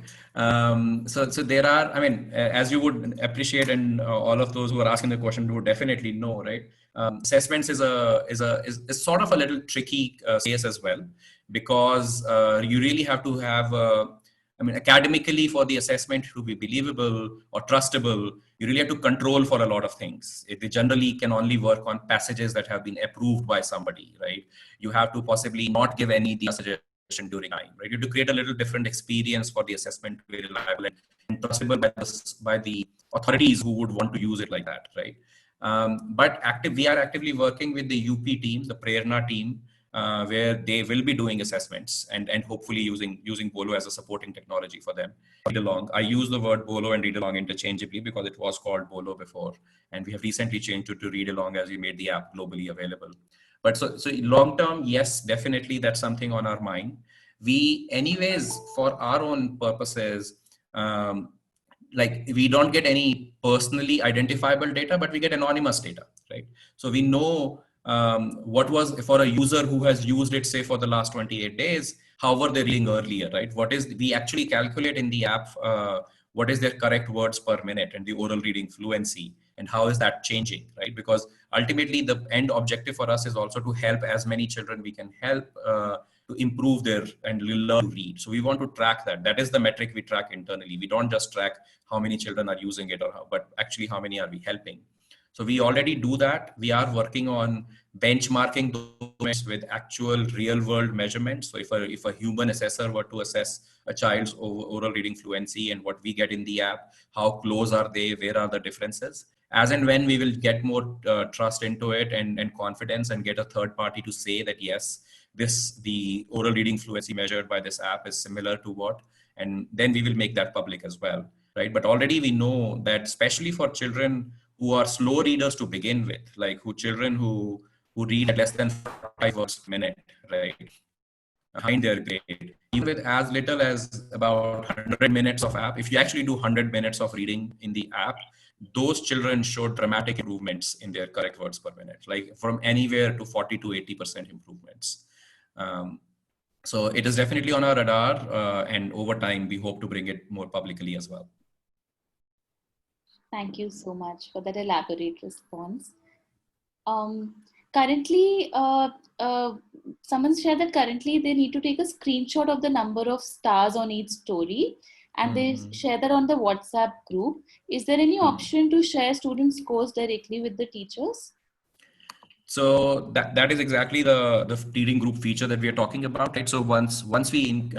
So there are, I mean, as you would appreciate, and all of those who are asking the question would definitely know, right? Assessments is sort of a little tricky case as well, because you really have to have, I mean, academically, for the assessment to be believable or trustable, you really have to control for a lot of things. They generally can only work on passages that have been approved by somebody, right? You have to possibly not give any suggestion during time, right? You have to create a little different experience for the assessment to be reliable and trustable by the authorities who would want to use it like that, right? But we are actively working with the UP team, the Prerna team, where they will be doing assessments and hopefully using Bolo as a supporting technology for them. Read along. I use the word Bolo and read along interchangeably because it was called Bolo before, and we have recently changed it to read along as we made the app globally available. But so long term, yes, definitely that's something on our mind. We anyways, for our own purposes, like we don't get any personally identifiable data, but we get anonymous data, right? So we know what was, for a user who has used it, say for the last 28 days, how were they reading earlier, right? We actually calculate in the app, what is their correct words per minute and the oral reading fluency, and how is that changing, right? Because ultimately the end objective for us is also to help as many children we can help to improve their and learn to read. So we want to track that. That is the metric we track internally. We don't just track how many children are using it, but actually how many are we helping. So we already do that. We are working on benchmarking those with actual real world measurements. So if a human assessor were to assess a child's oral reading fluency and what we get in the app, how close are they, where are the differences? As and when we will get more trust into it and confidence and get a third party to say that, yes, the oral reading fluency measured by this app is similar to what, and then we will make that public as well, right? But already we know that, especially for children who are slow readers to begin with, like children who read at less than 5 words per minute, right, behind their grade, even with as little as about 100 minutes of app, if you actually do 100 minutes of reading in the app, those children show dramatic improvements in their correct words per minute, like from anywhere to 40 to 80% improvements. So it is definitely on our radar, and over time, we hope to bring it more publicly as well. Thank you so much for that elaborate response. Currently, someone shared that currently they need to take a screenshot of the number of stars on each story, and they share that on the WhatsApp group. Is there any option to share student scores directly with the teachers? So that is exactly the reading group feature that we are talking about, right? So once we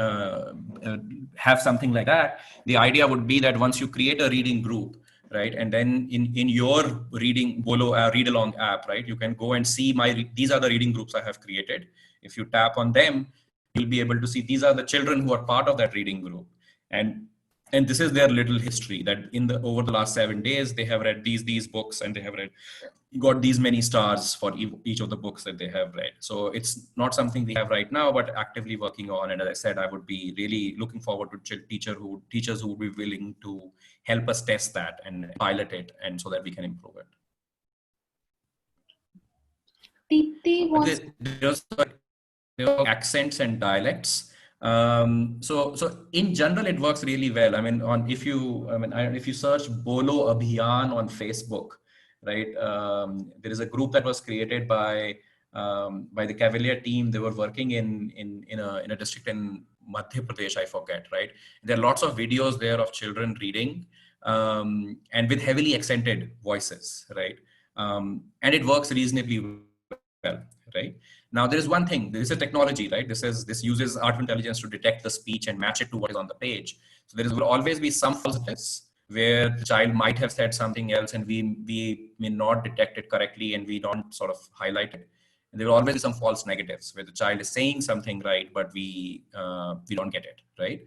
have something like that, the idea would be that once you create a reading group, right, and then in your reading Bolo read along app, right, you can go and see these are the reading groups I have created. If you tap on them, you'll be able to see these are the children who are part of that reading group, and this is their little history, that over the last 7 days they have read these books, and they have got these many stars for each of the books that they have read. So it's not something we have right now, but actively working on. And as I said, I would be really looking forward to teachers who would be willing to help us test that and pilot it, and so that we can improve it. There are accents and dialects. So in general, it works really well. I mean, if you search Bolo Abhiyan on Facebook, right, there is a group that was created by the Cavalier team. They were working in a district in Madhya Pradesh, I forget, right? There are lots of videos there of children reading, and with heavily accented voices, right? And it works reasonably well, right? Now, there is one thing. This is a technology, right? This uses artificial intelligence to detect the speech and match it to what is on the page. So there will always be some falsities, where the child might have said something else and we may not detect it correctly and we don't sort of highlight it. And there will always be some false negatives where the child is saying something right, but we don't get it right.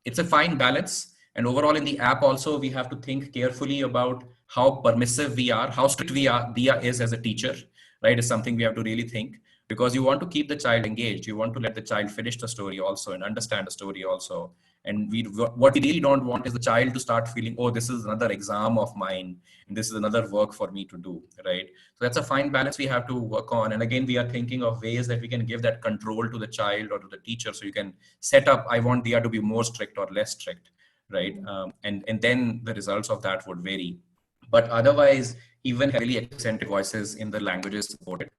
It's a fine balance. And overall in the app also, we have to think carefully about how permissive we are, how strict Dia is as a teacher, right? Is something we have to really think, because you want to keep the child engaged. You want to let the child finish the story also and understand the story also. And what we really don't want is the child to start feeling, oh, this is another exam of mine, and this is another work for me to do, right? So that's a fine balance we have to work on. And again, we are thinking of ways that we can give that control to the child or to the teacher. So you can set up, I want Dia to be more strict or less strict, right? And then the results of that would vary. But otherwise, even heavily accented voices in the languages supported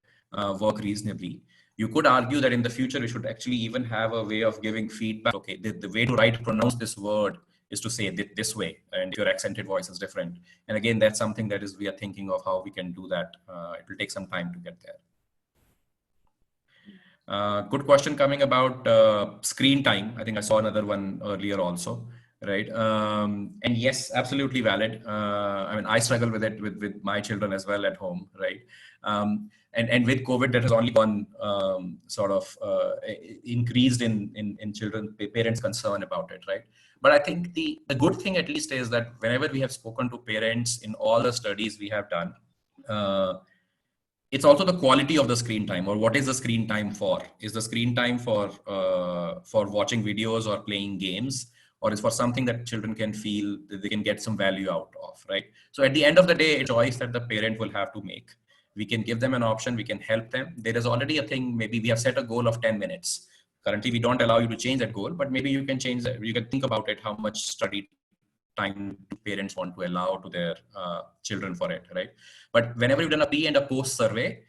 work reasonably. You could argue that in the future, we should actually even have a way of giving feedback. Okay, the way to pronounce this word is to say it this way, and if your accented voice is different. And again, that's something that we are thinking of how we can do that. It will take some time to get there. Good question coming about screen time. I think I saw another one earlier also, right? And yes, absolutely valid. I mean, I struggle with it with my children as well at home, right? And with COVID, that has only gone increased in children, parents' concern about it, right? But I think the good thing at least is that whenever we have spoken to parents in all the studies we have done, it's also the quality of the screen time, or what is the screen time for? Is the screen time for watching videos or playing games, or is for something that children can feel that they can get some value out of, right? So at the end of the day, it's a choice that the parent will have to make. We can give them an option, we can help them. There is already a thing, maybe we have set a goal of 10 minutes. Currently, we don't allow you to change that goal, but maybe you can change that. You can think about it, how much study time parents want to allow to their children for it, right? But whenever you've done a pre and a post survey,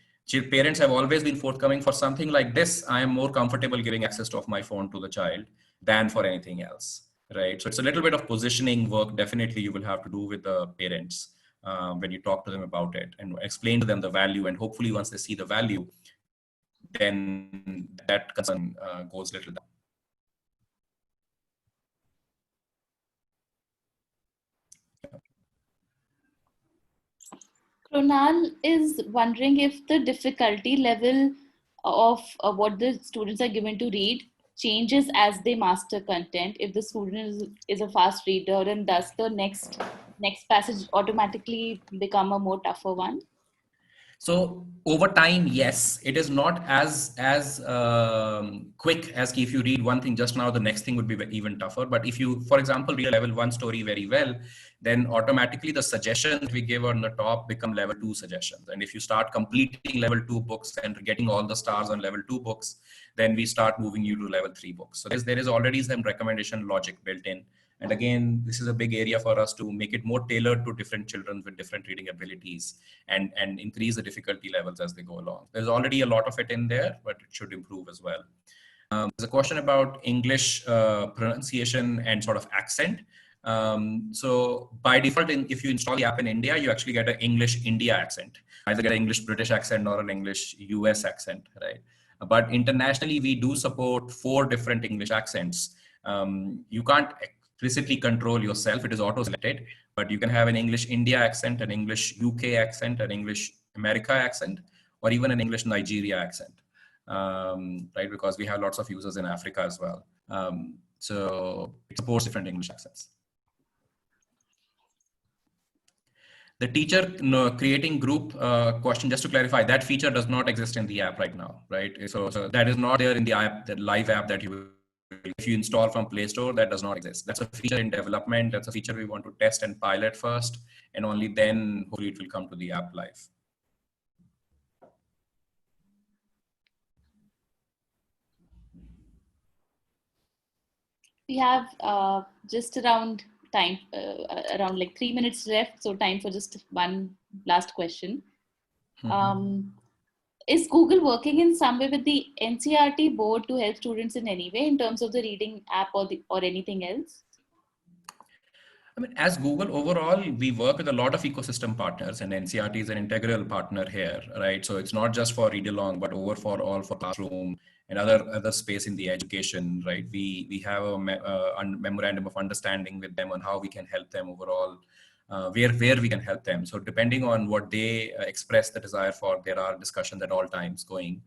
parents have always been forthcoming. For something like this, I am more comfortable giving access of my phone to the child than for anything else, right? So it's a little bit of positioning work, definitely you will have to do with the parents when you talk to them about it and explain to them the value. And hopefully once they see the value, then that concern goes little down. Kronal is wondering if the difficulty level of what the students are given to read changes as they master content. If the student is a fast reader, and does the next passage automatically become a more tougher one? So over time, yes, it is not as quick as if you read one thing just now, the next thing would be even tougher. But if you, for example, read a level 1 story very well, then automatically the suggestions we give on the top become level 2 suggestions. And if you start completing level 2 books and getting all the stars on level 2 books, then we start moving you to level 3 books. So there is already some recommendation logic built in. And again, this is a big area for us to make it more tailored to different children with different reading abilities and increase the difficulty levels as they go along. There's already a lot of it in there, but it should improve as well. There's a question about English pronunciation and sort of accent. So by default, if you install the app in India, you actually get an English India accent, either get an English British accent or an English US accent, right? But internationally, we do support 4 different English accents. You can't explicitly control yourself, it is auto-selected, but you can have an English India accent, an English UK accent, an English America accent, or even an English Nigeria accent, right? Because we have lots of users in Africa as well. So it supports different English accents. The teacher creating group question, just to clarify, that feature does not exist in the app right now, right? So that is not there in the app, the live app that if you install from Play Store, that does not exist. That's a feature in development. That's a feature we want to test and pilot first, and only then hopefully it will come to the app live. We have just around time, around like 3 minutes left. So time for just one last question. Is Google working in some way with the NCERT board to help students in any way in terms of the reading app or anything else? I mean, as Google overall, we work with a lot of ecosystem partners, and NCRT is an integral partner here, right? So it's not just for read along, but overall for classroom and other space in the education, right? We have a memorandum of understanding with them on how we can help them overall, where we can help them. So depending on what they express the desire for, there are discussions at all times going.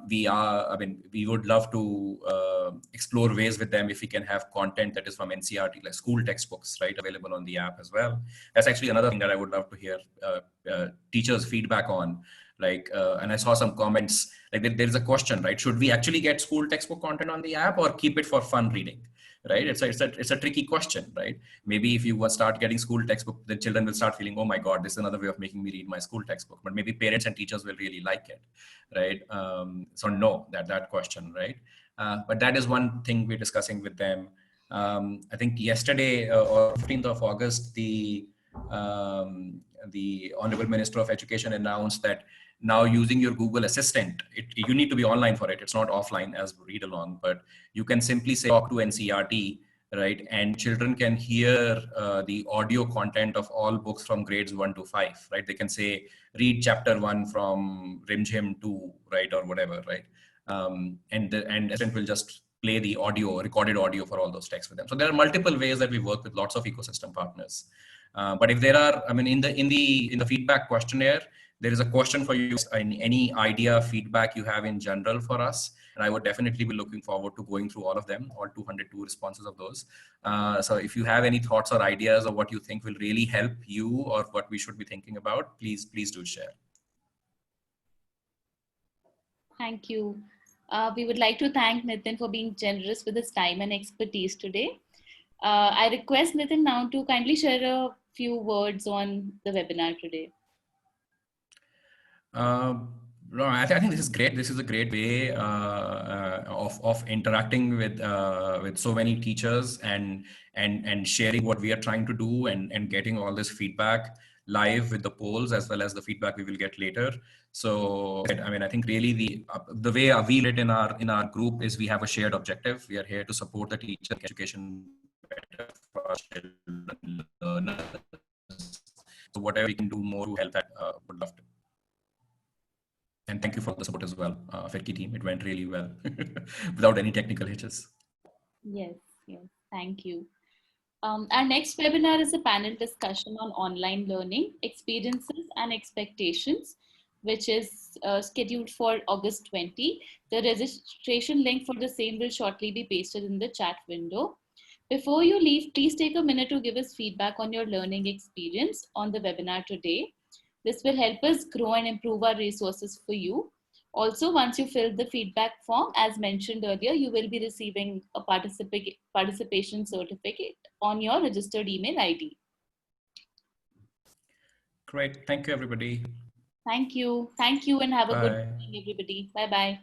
We would love to explore ways with them if we can have content that is from NCRT, like school textbooks, right, available on the app as well. That's actually another thing that I would love to hear teachers' feedback on. And I saw some comments, like there's a question, right? Should we actually get school textbook content on the app or keep it for fun reading? Right? It's a tricky question, right? Maybe if you start getting school textbook, the children will start feeling, oh my God, this is another way of making me read my school textbook. But maybe parents and teachers will really like it, right? So no, that question, right? But that is one thing we're discussing with them. I think yesterday or 15th of August, the Honorable Minister of Education announced that now using your Google Assistant, you need to be online for it. It's not offline as read along, but you can simply say talk to NCRT, right? And children can hear the audio content of all books from grades 1 to 5, right? They can say, read chapter 1 from Rimjim 2, right? Or whatever, right? And Assistant will just play the recorded audio for all those texts for them. So there are multiple ways that we work with lots of ecosystem partners. But if there are, I mean, in the feedback questionnaire, there is a question for you, any idea, feedback you have in general for us. And I would definitely be looking forward to going through all of them, all 202 responses of those. So if you have any thoughts or ideas of what you think will really help you or what we should be thinking about, please do share. Thank you. We would like to thank Nitin for being generous with his time and expertise today. I request Nitin now to kindly share a few words on the webinar today. No, I think this is great. This is a great way of interacting with so many teachers and sharing what we are trying to do and getting all this feedback live with the polls as well as the feedback we will get later. So I mean, I think really the way we read in our group is we have a shared objective. We are here to support the teacher education better for our children learners. So whatever we can do more to help that, would love to. And thank you for the support as well, FEDCI team. It went really well without any technical hitches. Yes, thank you. Our next webinar is a panel discussion on online learning, experiences and expectations, which is scheduled for August 20. The registration link for the same will shortly be pasted in the chat window. Before you leave, please take a minute to give us feedback on your learning experience on the webinar today. This will help us grow and improve our resources for you. Also, once you fill the feedback form, as mentioned earlier, you will be receiving a participation certificate on your registered email ID. Great. Thank you, everybody. Thank you. Thank you and have a good evening, everybody. Bye-bye.